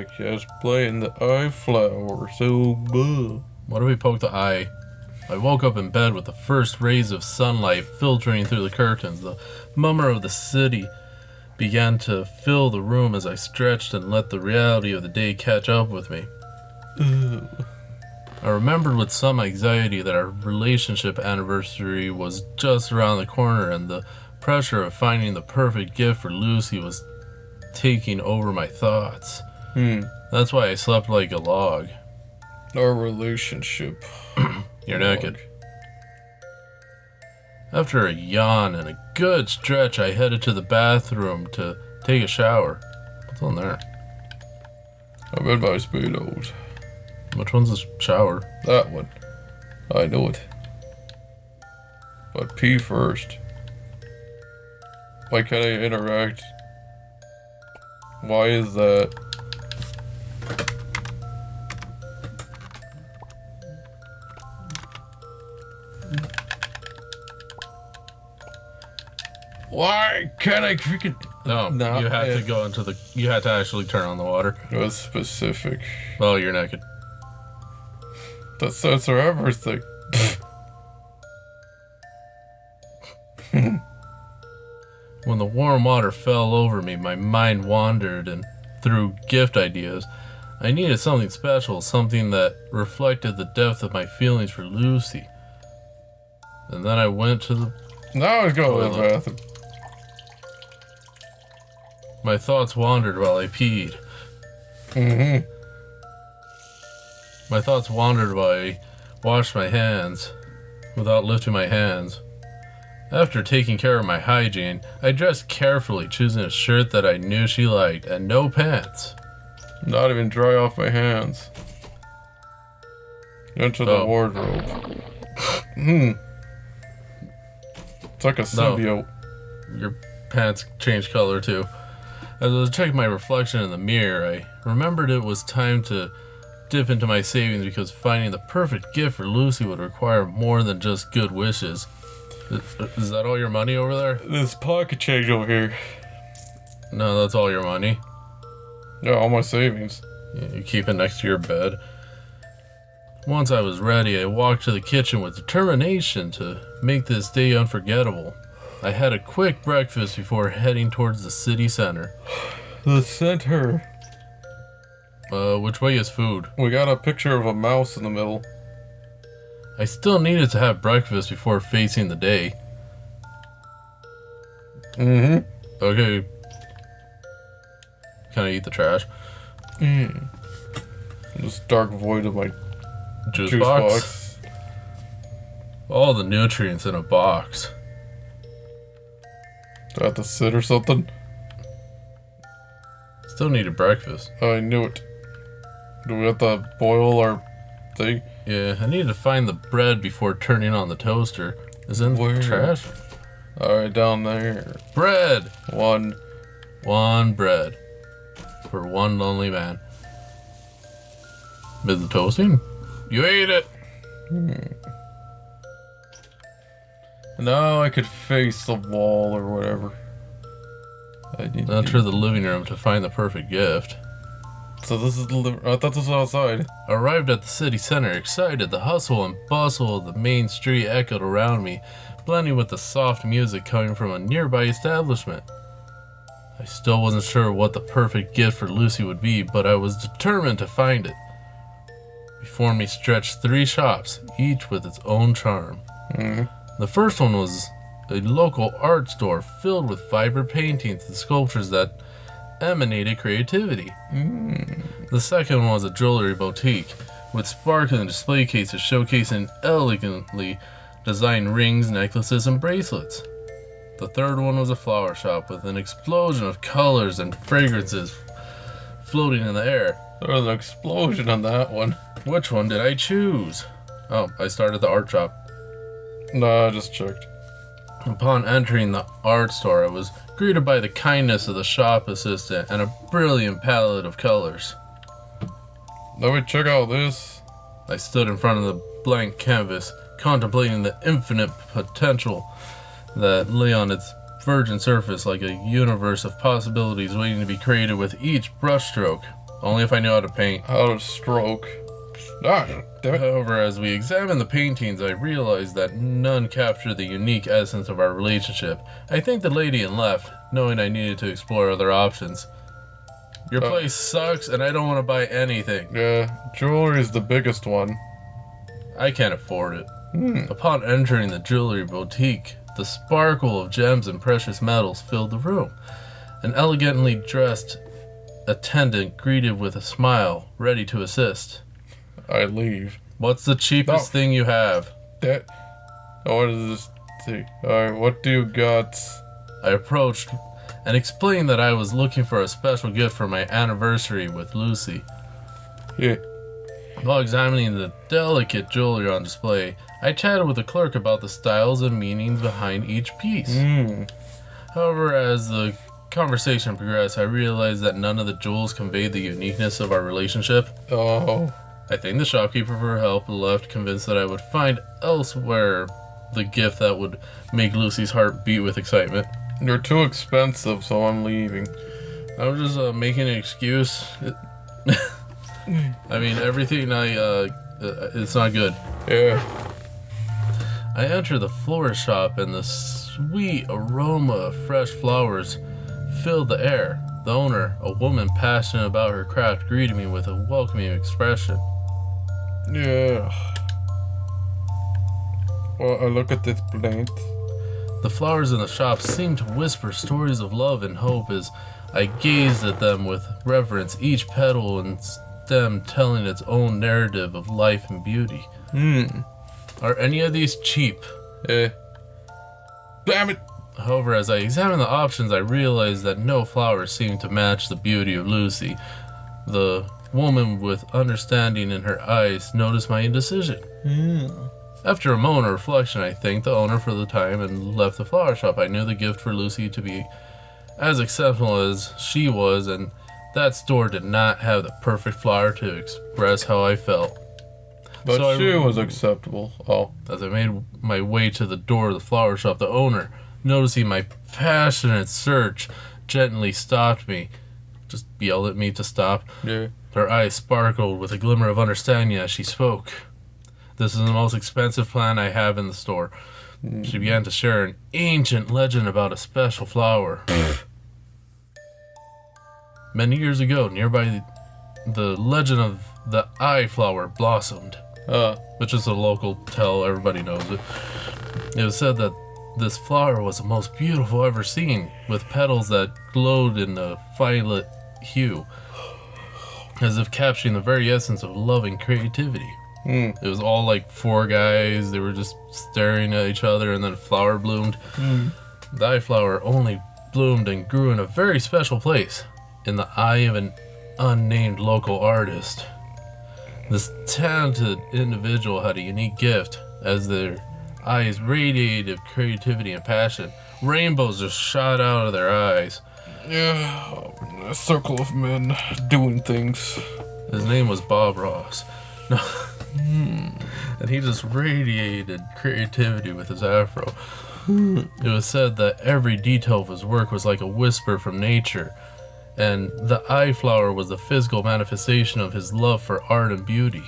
podcast playing the eye flower. So, What if we poke the eye? I woke up in bed with the first rays of sunlight filtering through the curtains. The murmur of the city began to fill the room as I stretched and let the reality of the day catch up with me. I remembered with some anxiety that our relationship anniversary was just around the corner, and the pressure of finding the perfect gift for Lucy was taking over my thoughts. That's why I slept like a log. Our relationship. You're naked. After a yawn and a good stretch, I headed to the bathroom to take a shower. What's on there? I'm in my Speedos. Which one's the shower? That one. I know it. But pee first. Why can't I interact? Why is that? Why can't I freaking... No, you had to go into the... You had to actually turn on the water. It was specific. Well, you're naked. That censor everything. When the warm water fell over me, my mind wandered and through gift ideas. I needed something special, something that reflected the depth of my feelings for Lucy. And then I went to the... Now I go to the bathroom. My thoughts wandered while I peed. My thoughts wandered while I washed my hands without lifting my hands. After taking care of my hygiene, I dressed carefully, choosing a shirt that I knew she liked and no pants. Not even dry off my hands. Into the wardrobe. It's like a symbiote. Your pants changed color too. As I was checking my reflection in the mirror, I remembered it was time to dip into my savings because finding the perfect gift for Lucy would require more than just good wishes. Is that all your money over there? This pocket change over here. No, that's all your money. Yeah, all my savings. You keep it next to your bed. Once I was ready, I walked to the kitchen with determination to make this day unforgettable. I had a quick breakfast before heading towards the city center. The center. Which way is food? We got a picture of a mouse in the middle. I still needed to have breakfast before facing the day. Okay. Can I eat the trash? This dark void of my juice box. All the nutrients in a box. Do I have to sit or something? Still needed breakfast. I knew it. Do we have to boil our thing? Yeah, I needed to find the bread before turning on the toaster. Is it in the trash? Alright, down there. Bread! One bread. For one lonely man. Is it toasting? You ate it! Now I could face the wall or whatever. Enter the living room to find the perfect gift. So this is the I thought this was outside. Arrived at the city center, excited. The hustle and bustle of the main street echoed around me, blending with the soft music coming from a nearby establishment. I still wasn't sure what the perfect gift for Lucy would be, but I was determined to find it. Before me stretched 3 shops, each with its own charm. The first one was a local art store filled with vibrant paintings and sculptures that emanated creativity. The second one was a jewelry boutique with sparkling display cases showcasing elegantly designed rings, necklaces, and bracelets. The third one was a flower shop with an explosion of colors and fragrances floating in the air. There was an explosion on that one. Which one did I choose? Oh, I started the art shop. No, I just checked. Upon entering the art store, I was greeted by the kindness of the shop assistant and a brilliant palette of colors. Let me check out this. I stood in front of the blank canvas, contemplating the infinite potential that lay on its virgin surface like a universe of possibilities waiting to be created with each brushstroke. Only if I knew how to paint. How to stroke. Ah, damn it. However, as we examined the paintings, I realized that none captured the unique essence of our relationship. I thanked the lady and left, knowing I needed to explore other options. Your place sucks, and I don't want to buy anything. Yeah, jewelry is the biggest one. I can't afford it. Upon entering the jewelry boutique, the sparkle of gems and precious metals filled the room. An elegantly dressed attendant greeted with a smile, ready to assist. I leave. What's the cheapest thing you have? That. What is this thing? Alright, what do you got? I approached and explained that I was looking for a special gift for my anniversary with Lucy. Yeah. While examining the delicate jewelry on display, I chatted with the clerk about the styles and meanings behind each piece. However, as the conversation progressed, I realized that none of the jewels conveyed the uniqueness of our relationship. Oh. I thanked the shopkeeper for her help and left, convinced that I would find elsewhere the gift that would make Lucy's heart beat with excitement. You're too expensive, so I'm leaving. I was just making an excuse. I mean, everything it's not good. Yeah. I entered the florist shop and the sweet aroma of fresh flowers filled the air. The owner, a woman passionate about her craft, greeted me with a welcoming expression. Yeah. Well, I look at this plant. The flowers in the shop seemed to whisper stories of love and hope as I gazed at them with reverence, each petal and stem telling its own narrative of life and beauty. Are any of these cheap? Damn it! However, as I examined the options, I realized that no flowers seemed to match the beauty of Lucy. The woman with understanding in her eyes noticed my indecision. After a moment of reflection, I thanked the owner for the time and left the flower shop. I knew the gift for Lucy to be as exceptional as she was, and that store did not have the perfect flower to express how I felt. But So she was acceptable. Oh. As I made my way to the door of the flower shop, the owner, noticing my passionate search, gently stopped me. Just yelled at me to stop. Yeah. Her eyes sparkled with a glimmer of understanding as she spoke. This is the most expensive plant I have in the store. She began to share an ancient legend about a special flower. Many years ago, nearby the legend of the eye flower blossomed, which is a local tale, everybody knows it. It was said that this flower was the most beautiful ever seen, with petals that glowed in a violet hue, as if capturing the very essence of love and creativity. It was all like four guys, they were just staring at each other, and then a flower bloomed. The eye flower only bloomed and grew in a very special place, in the eye of an unnamed local artist. This talented individual had a unique gift, as their eyes radiated creativity and passion. Rainbows just shot out of their eyes. Yeah. A circle of men doing things. His name was Bob Ross. No. And he just radiated creativity with his afro. It was said that every detail of his work was like a whisper from nature, and the eye flower was the physical manifestation of his love for art and beauty.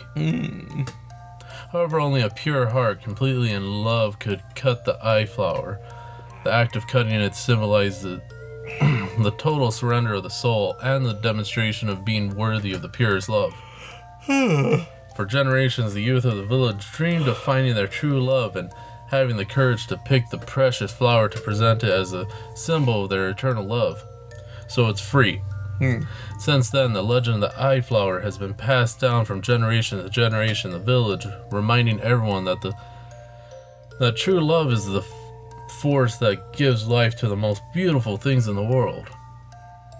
However, only a pure heart, completely in love, could cut the eye flower. The act of cutting it symbolized the total surrender of the soul and the demonstration of being worthy of the purest love. For generations, the youth of the village dreamed of finding their true love and having the courage to pick the precious flower to present it as a symbol of their eternal love. So it's free. Since then, the legend of the eye flower has been passed down from generation to generation in the village, reminding everyone that true love is the force that gives life to the most beautiful things in the world.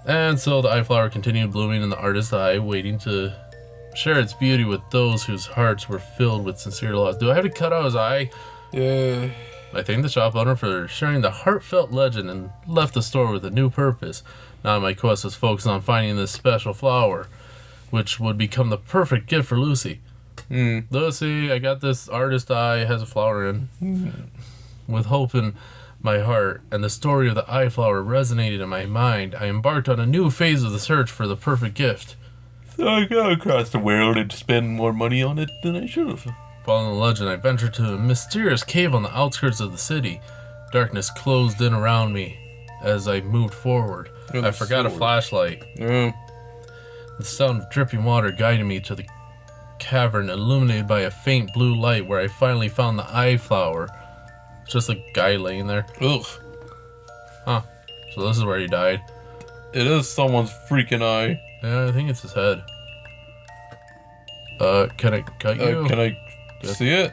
And so the eye flower continued blooming in the artist's eye, waiting to share its beauty with those whose hearts were filled with sincere love. Do I have to cut out his eye? Yeah. I thank the shop owner for sharing the heartfelt legend and left the store with a new purpose. Now my quest was focused on finding this special flower, which would become the perfect gift for Lucy. Lucy, I got this artist eye, has a flower in. With hope in my heart and the story of the eye flower resonated in my mind, I embarked on a new phase of the search for the perfect gift. I got across the world and spend more money on it than I should have. Following the legend, I ventured to a mysterious cave on the outskirts of the city. Darkness closed in around me as I moved forward. I forgot a flashlight. Yeah. The sound of dripping water guided me to the cavern, illuminated by a faint blue light, where I finally found the eye flower. It's just a guy laying there. Ugh. Huh. So this is where he died. It is someone's freaking eye. Yeah, I think it's his head. Can I cut you? Can I see it?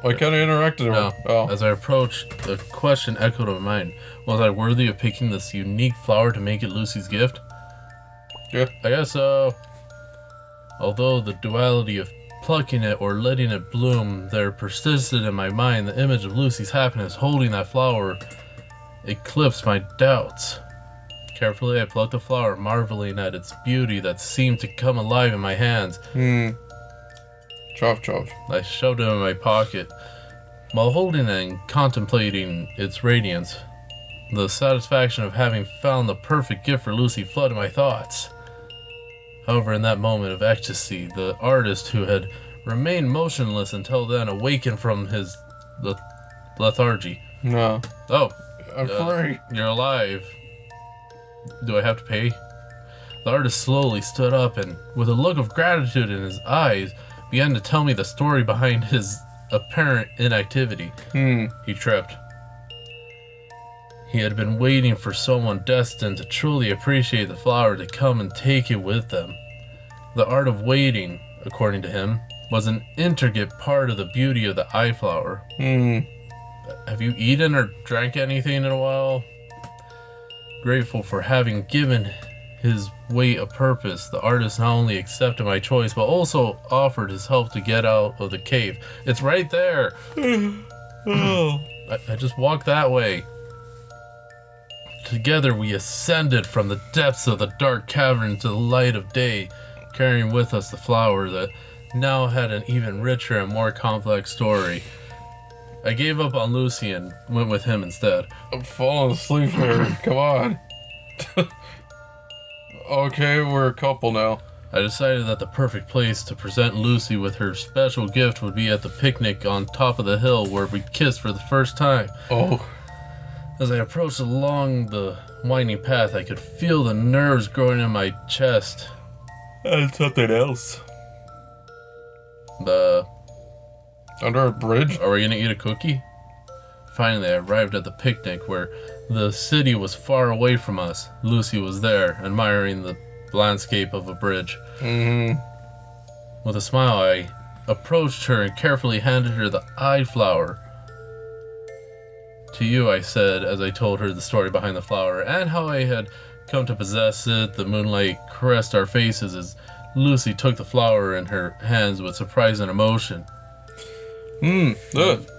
I kind of interacted with it. No. As I approached, the question echoed in my mind. Was I worthy of picking this unique flower to make it Lucy's gift? Yeah. I guess so. Although the duality of plucking it or letting it bloom, there persisted in my mind the image of Lucy's happiness holding that flower eclipsed my doubts. Carefully, I plucked the flower, marveling at its beauty that seemed to come alive in my hands. Chop. I shoved it in my pocket. While holding it and contemplating its radiance, the satisfaction of having found the perfect gift for Lucy flooded my thoughts. However, in that moment of ecstasy, the artist, who had remained motionless until then, awakened from his lethargy. No. Oh. I'm free. You're alive. Do I have to pay? The artist slowly stood up and, with a look of gratitude in his eyes, began to tell me the story behind his apparent inactivity. He tripped. He had been waiting for someone destined to truly appreciate the flower to come and take it with them. The art of waiting, according to him, was an intricate part of the beauty of the eye flower. Have you eaten or drank anything in a while? Grateful for having given his wait a purpose, the artist not only accepted my choice, but also offered his help to get out of the cave. It's right there. I just walked that way. Together we ascended from the depths of the dark cavern to the light of day, carrying with us the flower that now had an even richer and more complex story. I gave up on Lucy and went with him instead. I'm falling asleep here. Come on. Okay, we're a couple now. I decided that the perfect place to present Lucy with her special gift would be at the picnic on top of the hill where we kissed for the first time. Oh. As I approached along the winding path, I could feel the nerves growing in my chest. And something else. Under a bridge? Are we gonna eat a cookie? Finally, I arrived at the picnic where the city was far away from us. Lucy was there, admiring the landscape of a bridge. With a smile, I approached her and carefully handed her the eye flower. To you, I said, as I told her the story behind the flower and how I had come to possess it. The moonlight caressed our faces as Lucy took the flower in her hands with surprise and emotion. Look.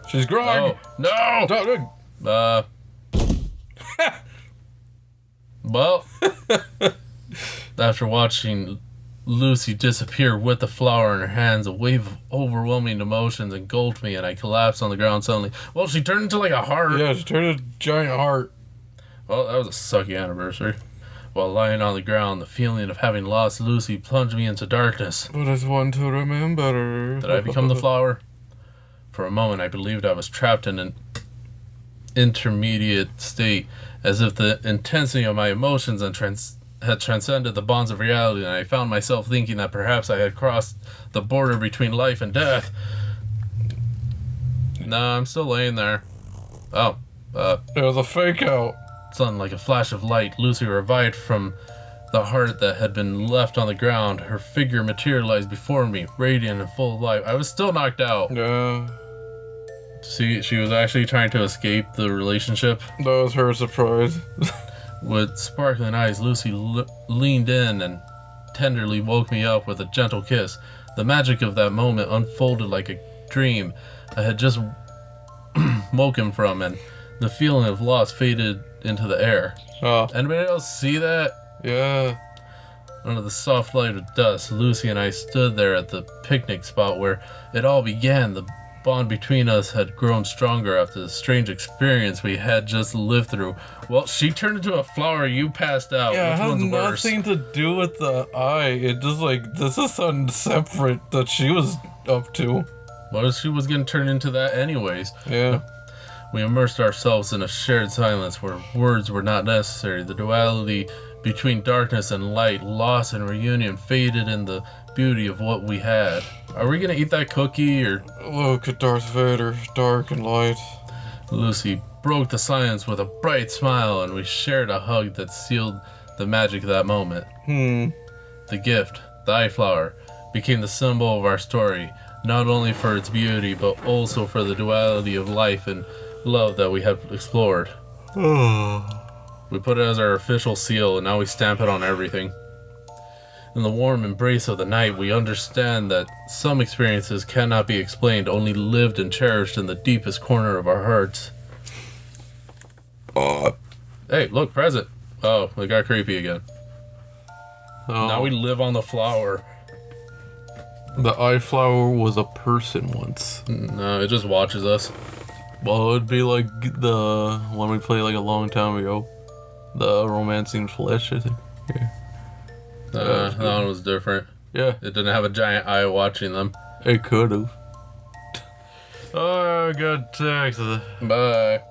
She's grog. No! Look. Well, after watching Lucy disappear with the flower in her hands, a wave of overwhelming emotions engulfed me and I collapsed on the ground suddenly. Well, she turned into like a heart. Yeah, she turned into a giant heart. Well, that was a sucky anniversary. While lying on the ground, the feeling of having lost Lucy plunged me into darkness. But it's one to remember. Did I become the flower? For a moment, I believed I was trapped in an intermediate state, as if the intensity of my emotions had transcended the bonds of reality, and I found myself thinking that perhaps I had crossed the border between life and death. No, I'm still laying there. Oh, it was a fake out. Suddenly, like a flash of light, Lucy revived from the heart that had been left on the ground. Her figure materialized before me, radiant and full of life. I was still knocked out. Yeah. See, she was actually trying to escape the relationship. That was her surprise. With sparkling eyes, Lucy leaned in and tenderly woke me up with a gentle kiss. The magic of that moment unfolded like a dream I had just woken from, and the feeling of loss faded into the air. Anybody else see that? Yeah. Under the soft light of dusk, Lucy and I stood there at the picnic spot where it all began. The bond between us had grown stronger after the strange experience we had just lived through. Well, she turned into a flower, you passed out. Yeah, Which it has one's worse? nothing to do with the eye. It just this is something separate that she was up to. What if she was getting turned into that anyways? Yeah. We immersed ourselves in a shared silence where words were not necessary. The duality between darkness and light, loss and reunion, faded in the beauty of what we had. Are we gonna eat that cookie or... Look at Darth Vader, dark and light. Lucy broke the silence with a bright smile, and we shared a hug that sealed the magic of that moment. The gift, the eye flower, became the symbol of our story, not only for its beauty, but also for the duality of life and love that we have explored. We put it as our official seal, and now we stamp it on everything. In the warm embrace of the night, we understand that some experiences cannot be explained, only lived and cherished in the deepest corner of our hearts. Hey, look, present. Oh, it got creepy again. Now we live on the flower. The eye flower was a person once. No, it just watches us. Well, it'd be like the one we played like a long time ago. The Romancing Flesh, I think. Yeah. That one was different. Yeah. It didn't have a giant eye watching them. It could have. Oh, good text. Bye.